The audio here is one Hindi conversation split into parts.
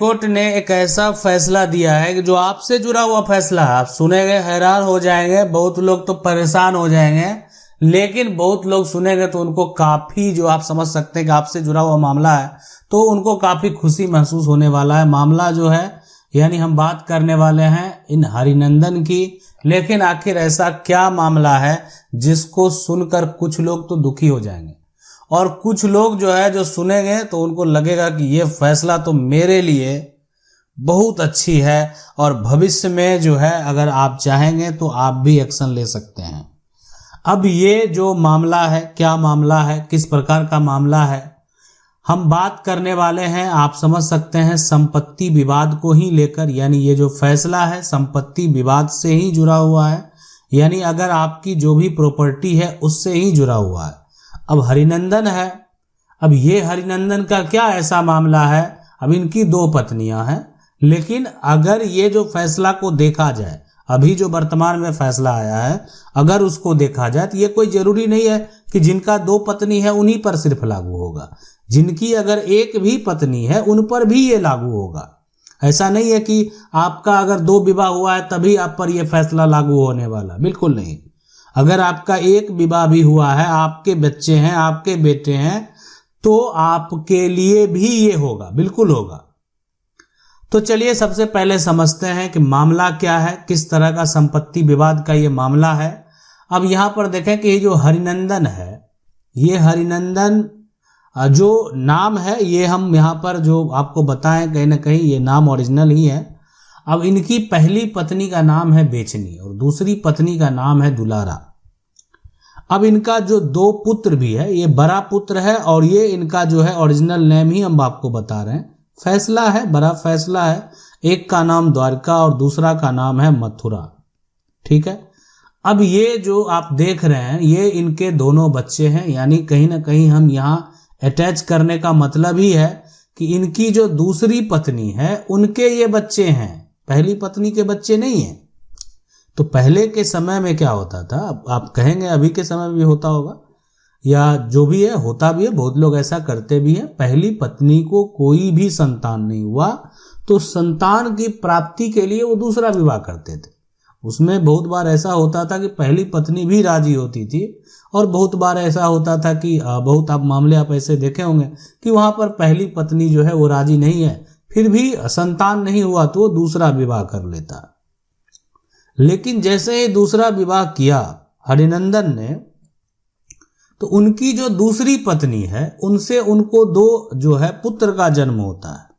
हाईकोर्ट ने एक ऐसा फैसला दिया है कि जो आपसे जुड़ा हुआ फैसला है, आप सुनेंगे हैरान हो जाएंगे, बहुत लोग तो परेशान हो जाएंगे, लेकिन बहुत लोग सुनेंगे तो उनको काफी, जो आप समझ सकते हैं कि आपसे जुड़ा हुआ मामला है, तो उनको काफी खुशी महसूस होने वाला है। मामला जो है, यानी हम बात करने वाले हैं इन हरिनंदन की। लेकिन आखिर ऐसा क्या मामला है जिसको सुनकर कुछ लोग तो दुखी हो जाएंगे और कुछ लोग जो है जो सुनेंगे तो उनको लगेगा कि ये फैसला तो मेरे लिए बहुत अच्छी है और भविष्य में जो है अगर आप चाहेंगे तो आप भी एक्शन ले सकते हैं। अब ये जो मामला है, क्या मामला है, किस प्रकार का मामला है, हम बात करने वाले हैं, आप समझ सकते हैं, संपत्ति विवाद को ही लेकर। यानी ये जो फैसला है संपत्ति विवाद से ही जुड़ा हुआ है, यानी अगर आपकी जो भी प्रॉपर्टी है उससे ही जुड़ा हुआ है। अब हरिनंदन है, अब ये हरिनंदन का क्या ऐसा मामला है, अब इनकी 2 पत्नियां हैं, लेकिन अगर ये जो फैसला को देखा जाए, अभी जो वर्तमान में फैसला आया है, अगर उसको देखा जाए तो ये कोई जरूरी नहीं है कि जिनका 2 पत्नी है उन्हीं पर सिर्फ लागू होगा। जिनकी अगर एक भी पत्नी है उन पर भी ये लागू होगा। ऐसा नहीं है कि आपका अगर 2 विवाह हुआ है तभी आप पर यह फैसला लागू होने वाला, बिल्कुल नहीं। अगर आपका एक विवाह भी हुआ है, आपके बच्चे हैं, आपके बेटे हैं, तो आपके लिए भी ये होगा, बिल्कुल होगा। तो चलिए सबसे पहले समझते हैं कि मामला क्या है, किस तरह का संपत्ति विवाद का ये मामला है। अब यहां पर देखें कि ये जो हरिनंदन है, ये हरिनंदन जो नाम है, ये हम यहां पर जो आपको बताएं कहीं ना कहीं ये नाम ओरिजिनल ही है। अब इनकी पहली पत्नी का नाम है बेचनी और दूसरी पत्नी का नाम है दुलारा। अब इनका जो 2 पुत्र भी है, ये बड़ा पुत्र है और ये इनका जो है ओरिजिनल नेम ही हम आपको बता रहे हैं। फैसला है, बड़ा फैसला है। एक का नाम द्वारका और दूसरा का नाम है मथुरा, ठीक है। अब ये जो आप देख रहे हैं ये इनके दोनों बच्चे हैं, यानी कहीं ना कहीं हम यहाँ अटैच करने का मतलब ही है कि इनकी जो दूसरी पत्नी है उनके ये बच्चे हैं, पहली पत्नी के बच्चे नहीं हैं। तो पहले के समय में क्या होता था, आप कहेंगे अभी के समय में भी होता होगा या जो भी है होता भी है, बहुत लोग ऐसा करते भी हैं। पहली पत्नी को कोई भी संतान नहीं हुआ तो संतान की प्राप्ति के लिए वो दूसरा विवाह करते थे। उसमें बहुत बार ऐसा होता था कि पहली पत्नी भी राजी होती थी और बहुत बार ऐसा होता था कि बहुत आप मामले आप ऐसे देखे होंगे कि वहां पर पहली पत्नी जो है वो राजी नहीं है, फिर भी संतान नहीं हुआ तो वो दूसरा विवाह कर लेता। लेकिन जैसे ही दूसरा विवाह किया हरिनंदन ने, तो उनकी जो दूसरी पत्नी है उनसे उनको 2 जो है पुत्र का जन्म होता है।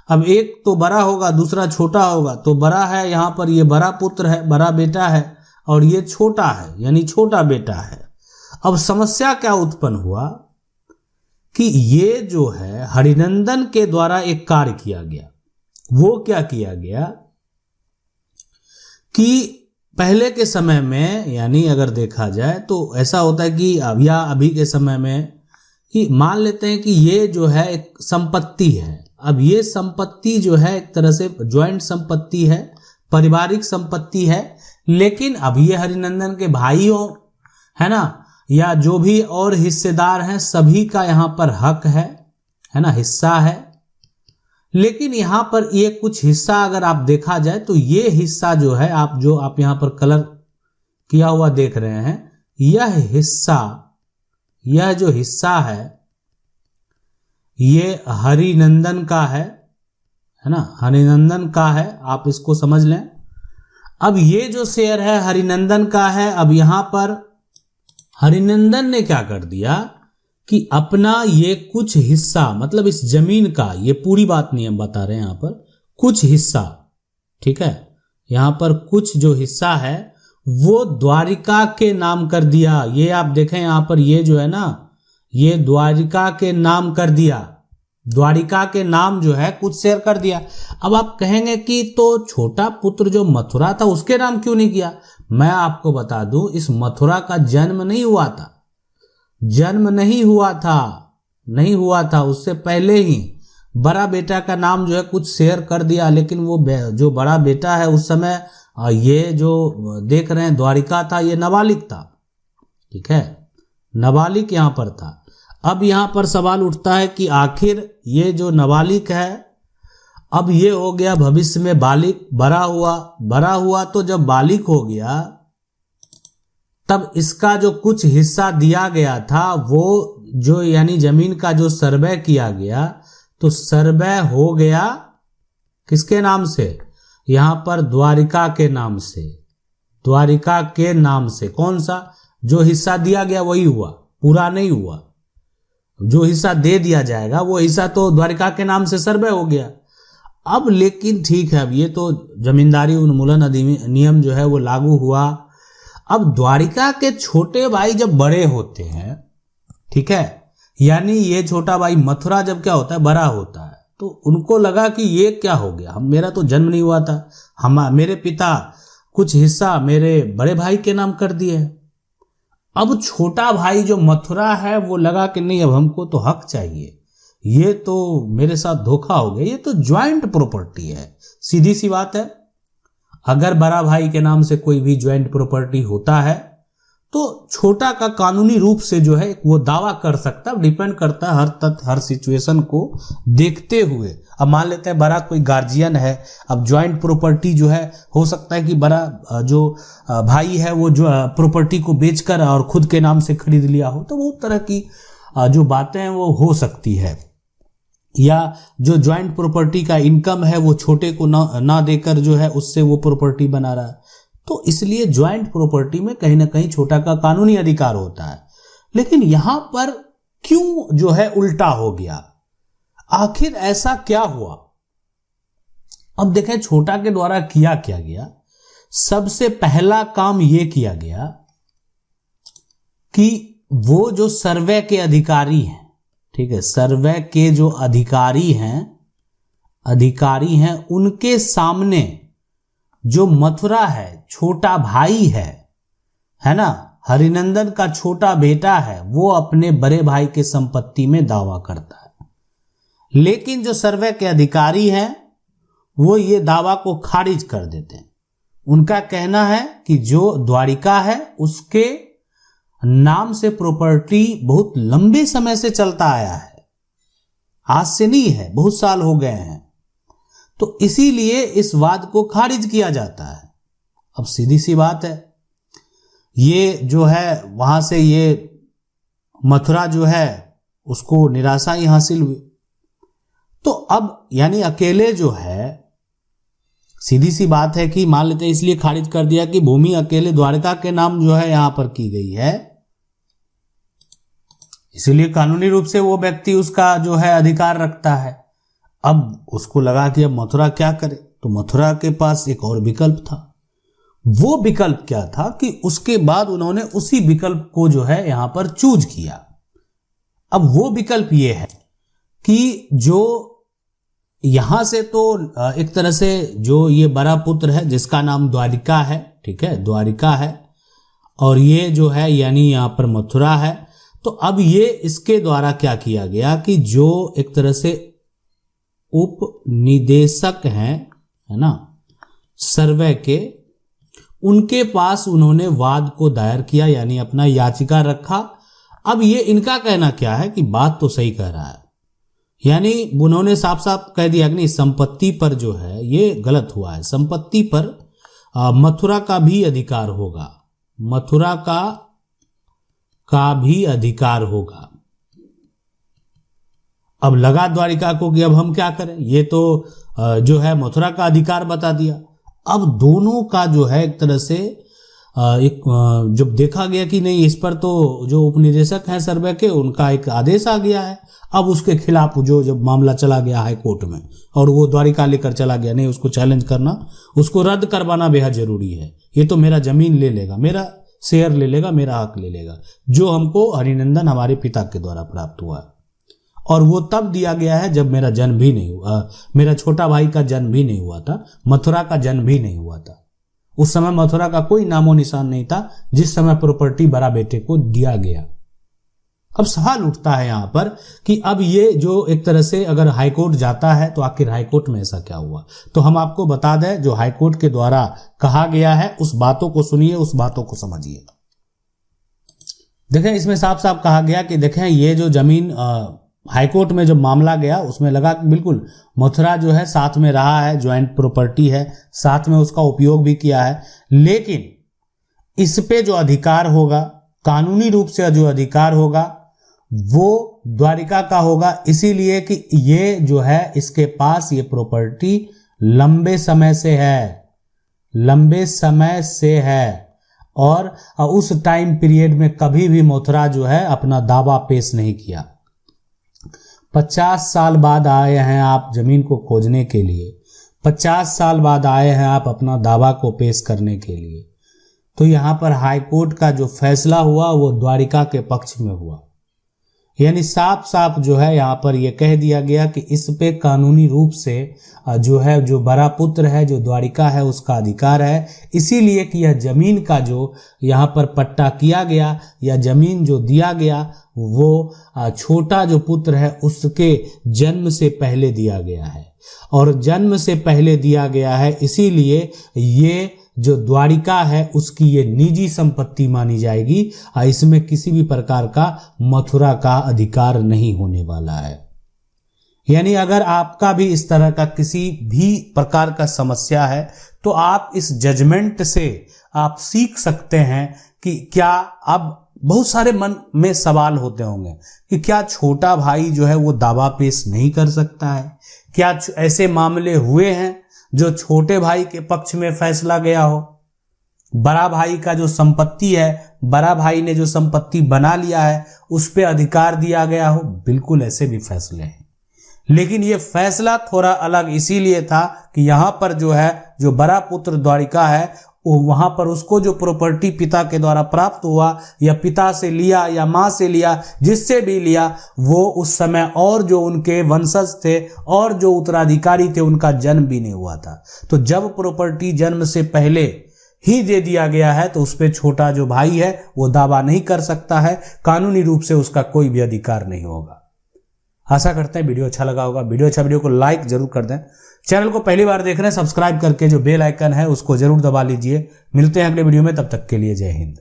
अब एक तो बड़ा होगा, दूसरा छोटा होगा। तो बड़ा है, यहाँ पर ये बड़ा पुत्र है, बड़ा बेटा है, और ये छोटा है यानी छोटा बेटा है। अब समस्या क्या उत्पन्न हुआ कि ये जो है हरिनंदन के द्वारा एक कार्य किया गया। वो क्या किया गया कि पहले के समय में, यानी अगर देखा जाए तो ऐसा होता है कि अभी के समय में कि मान लेते हैं कि ये जो है एक संपत्ति है। अब ये संपत्ति जो है एक तरह से ज्वाइंट संपत्ति है, पारिवारिक संपत्ति है, लेकिन अब ये हरिनंदन के भाई हो, है ना, या जो भी और हिस्सेदार हैं सभी का यहाँ पर हक है ना, हिस्सा है। लेकिन यहाँ पर ये कुछ हिस्सा अगर आप देखा जाए तो ये हिस्सा जो है, आप यहाँ पर कलर किया हुआ देख रहे हैं, यह हिस्सा, यह जो हिस्सा है ये हरिनंदन का है ना, हरिनंदन का है, आप इसको समझ लें। अब ये जो शेयर है हरिनंदन का है। अब यहाँ पर हरिनंदन ने क्या कर दिया कि अपना ये कुछ हिस्सा, मतलब इस जमीन का, ये पूरी बात नहीं हम बता रहे हैं, यहाँ पर कुछ हिस्सा, ठीक है, यहाँ पर कुछ जो हिस्सा है वो द्वारिका के नाम कर दिया। ये आप देखें यहाँ पर ये जो है ना, ये द्वारिका के नाम कर दिया, द्वारिका के नाम जो है कुछ शेयर कर दिया। अब आप कहेंगे कि तो छोटा पुत्र जो मथुरा था उसके नाम क्यों नहीं किया। मैं आपको बता दूं, इस मथुरा का जन्म नहीं हुआ था, जन्म नहीं हुआ था, उससे पहले ही बड़ा बेटा का नाम जो है कुछ शेयर कर दिया। लेकिन वो जो बड़ा बेटा है उस समय ये जो देख रहे हैं द्वारिका था, ये नाबालिग था, ठीक है, नाबालिग यहां पर था। अब यहां पर सवाल उठता है कि आखिर ये जो नाबालिग है अब ये हो गया भविष्य में बालिक, बड़ा हुआ तो जब बालिक हो गया तब इसका जो कुछ हिस्सा दिया गया था वो जो यानी जमीन का जो सर्वे किया गया, तो सर्वे हो गया किसके नाम से, यहां पर द्वारिका के नाम से, द्वारिका के नाम से। कौन सा, जो हिस्सा दिया गया वही हुआ, पूरा नहीं हुआ। जो हिस्सा दे दिया जाएगा वो हिस्सा तो द्वारिका के नाम से सर्वे हो गया। अब लेकिन ठीक है, अब ये तो जमींदारी उन्मूलन अधिनियम जो है वो लागू हुआ। अब द्वारिका के छोटे भाई जब बड़े होते हैं, ठीक है, यानी ये छोटा भाई मथुरा जब क्या होता है, बड़ा होता है, तो उनको लगा कि ये क्या हो गया, मेरा तो जन्म नहीं हुआ था, मेरे पिता कुछ हिस्सा मेरे बड़े भाई के नाम कर दिए। अब छोटा भाई जो मथुरा है वो लगा कि नहीं, अब हमको तो हक चाहिए, ये तो मेरे साथ धोखा हो गया, ये तो ज्वाइंट प्रॉपर्टी है। सीधी सी बात है, अगर बड़ा भाई के नाम से कोई भी ज्वाइंट प्रॉपर्टी होता है तो छोटा का कानूनी रूप से जो है वो दावा कर सकता है। डिपेंड करता है हर तथ्य हर सिचुएशन को देखते हुए। अब मान लेते हैं बड़ा कोई गार्जियन है, अब ज्वाइंट प्रॉपर्टी जो है, हो सकता है कि बड़ा जो भाई है वो जो प्रॉपर्टी को बेचकर और खुद के नाम से खरीद लिया हो, तो बहुत तरह की जो बातें हैं वो हो सकती है। या जो ज्वाइंट प्रॉपर्टी का इनकम है वो छोटे को ना देकर जो है उससे वो प्रॉपर्टी बना रहा है, तो इसलिए ज्वाइंट प्रॉपर्टी में कहीं ना कहीं छोटा का कानूनी अधिकार होता है। लेकिन यहां पर क्यों जो है उल्टा हो गया, आखिर ऐसा क्या हुआ? अब देखें छोटा के द्वारा किया क्या गया। सबसे पहला काम यह किया गया कि वो जो सर्वे के अधिकारी हैं, ठीक है, सर्वे के जो अधिकारी हैं उनके सामने जो मथुरा है, छोटा भाई है ना, हरिनंदन का छोटा बेटा है, वो अपने बड़े भाई के संपत्ति में दावा करता है। लेकिन जो सर्वे के अधिकारी हैं वो ये दावा को खारिज कर देते हैं। उनका कहना है कि जो द्वारिका है उसके नाम से प्रॉपर्टी बहुत लंबे समय से चलता आया है, आज से नहीं है, बहुत साल हो गए हैं, तो इसीलिए इस वाद को खारिज किया जाता है। अब सीधी सी बात है, ये जो है वहां से ये मथुरा जो है उसको निराशा ही हासिल हुई। तो अब यानी अकेले जो है, सीधी सी बात है कि मान लेते हैं इसलिए खारिज कर दिया कि भूमि अकेले द्वारिका के नाम जो है यहां पर की गई है, इसीलिए कानूनी रूप से वो व्यक्ति उसका जो है अधिकार रखता है। अब उसको लगा कि अब मथुरा क्या करे, तो मथुरा के पास एक और विकल्प था। वो विकल्प क्या था कि उसके बाद उन्होंने उसी विकल्प को जो है यहां पर चूज किया। अब वो विकल्प ये है कि जो यहां से तो एक तरह से जो ये बड़ा पुत्र है जिसका नाम द्वारिका है, ठीक है, द्वारिका है, और ये जो है यानी यहां पर मथुरा है। तो अब ये इसके द्वारा क्या किया गया कि जो एक तरह से उप निदेशक हैं, है ना, सर्वे के, उनके पास उन्होंने वाद को दायर किया, यानी अपना याचिका रखा। अब ये इनका कहना क्या है कि बात तो सही कह रहा है, यानी उन्होंने साफ साफ कह दिया कि नहीं, संपत्ति पर जो है ये गलत हुआ है, संपत्ति पर मथुरा का भी अधिकार होगा, मथुरा का भी अधिकार होगा। अब लगा द्वारिका को कि अब हम क्या करें, ये तो जो है मथुरा का अधिकार बता दिया। अब दोनों का जो है एक तरह से जब देखा गया कि नहीं, इस पर तो जो उपनिदेशक हैं सर्वे के, उनका एक आदेश आ गया है, अब उसके खिलाफ जो जब मामला चला गया हाई कोर्ट में और वो द्वारिका लेकर चला गया, नहीं उसको चैलेंज करना, उसको रद्द करवाना बेहद जरूरी है। ये तो मेरा जमीन ले लेगा, मेरा शेयर ले लेगा, मेरा हक ले लेगा, जो हमको हरिनंदन हमारे पिता के द्वारा प्राप्त हुआ है। और वो तब दिया गया है जब मेरा जन्म भी नहीं हुआ, मेरा छोटा भाई का जन्म भी नहीं हुआ था, मथुरा का जन्म भी नहीं हुआ था। उस समय मथुरा का कोई नामो निशान नहीं था जिस समय प्रॉपर्टी बड़ा बेटे को दिया गया। अब सवाल उठता है यहां पर कि अब ये जो एक तरह से अगर हाईकोर्ट जाता है तो आखिर हाईकोर्ट में ऐसा क्या हुआ। तो हम आपको बता दें जो हाईकोर्ट के द्वारा कहा गया है उस बातों को सुनिए, उस बातों को समझिए। देखें इसमें साफ साफ कहा गया कि देखें ये जो जमीन हाईकोर्ट में जब मामला गया उसमें लगा कि बिल्कुल मथुरा जो है साथ में रहा है, ज्वाइंट प्रॉपर्टी है, साथ में उसका उपयोग भी किया है, लेकिन इस पे जो अधिकार होगा, कानूनी रूप से जो अधिकार होगा वो द्वारिका का होगा, इसीलिए कि ये जो है इसके पास ये प्रॉपर्टी लंबे समय से है और उस टाइम पीरियड में कभी भी मथुरा जो है अपना दावा पेश नहीं किया। 50 साल बाद आए हैं आप जमीन को खोजने के लिए, 50 साल बाद आए हैं आप अपना दावा को पेश करने के लिए। तो यहाँ पर हाई कोर्ट का जो फैसला हुआ वो द्वारिका के पक्ष में हुआ, यानी साफ साफ जो है यहाँ पर यह कह दिया गया कि इस पे कानूनी रूप से जो है जो बड़ा पुत्र है, जो द्वारिका है, उसका अधिकार है, इसीलिए कि यह जमीन का जो यहाँ पर पट्टा किया गया या जमीन जो दिया गया वो छोटा जो पुत्र है उसके जन्म से पहले दिया गया है, और जन्म से पहले दिया गया है इसीलिए ये जो द्वारिका है उसकी ये निजी संपत्ति मानी जाएगी, इसमें किसी भी प्रकार का मथुरा का अधिकार नहीं होने वाला है। यानी अगर आपका भी इस तरह का किसी भी प्रकार का समस्या है तो आप इस जजमेंट से आप सीख सकते हैं कि क्या, अब बहुत सारे मन में सवाल होते होंगे कि क्या छोटा भाई जो है वो दावा पेश नहीं कर सकता है? क्या ऐसे मामले हुए हैं जो छोटे भाई के पक्ष में फैसला गया हो? बड़ा भाई का जो संपत्ति है, बड़ा भाई ने जो संपत्ति बना लिया है उस पे अधिकार दिया गया हो? बिल्कुल ऐसे भी फैसले हैं, लेकिन ये फैसला थोड़ा अलग इसीलिए था कि यहाँ पर जो है जो बड़ा पुत्र द्वारिका है वो वहां पर उसको जो प्रॉपर्टी पिता के द्वारा प्राप्त हुआ या पिता से लिया या माँ से लिया, जिससे भी लिया, वो उस समय और जो उनके वंशज थे और जो उत्तराधिकारी थे उनका जन्म भी नहीं हुआ था। तो जब प्रॉपर्टी जन्म से पहले ही दे दिया गया है तो उस पे छोटा जो भाई है वो दावा नहीं कर सकता है, कानूनी रूप से उसका कोई भी अधिकार नहीं होगा। आशा करते हैं वीडियो अच्छा लगा होगा। वीडियो को लाइक जरूर कर दें। चैनल को पहली बार देख रहे हैं सब्सक्राइब करके जो बेल आइकन है उसको जरूर दबा लीजिए। मिलते हैं अगले वीडियो में, तब तक के लिए जय हिंद।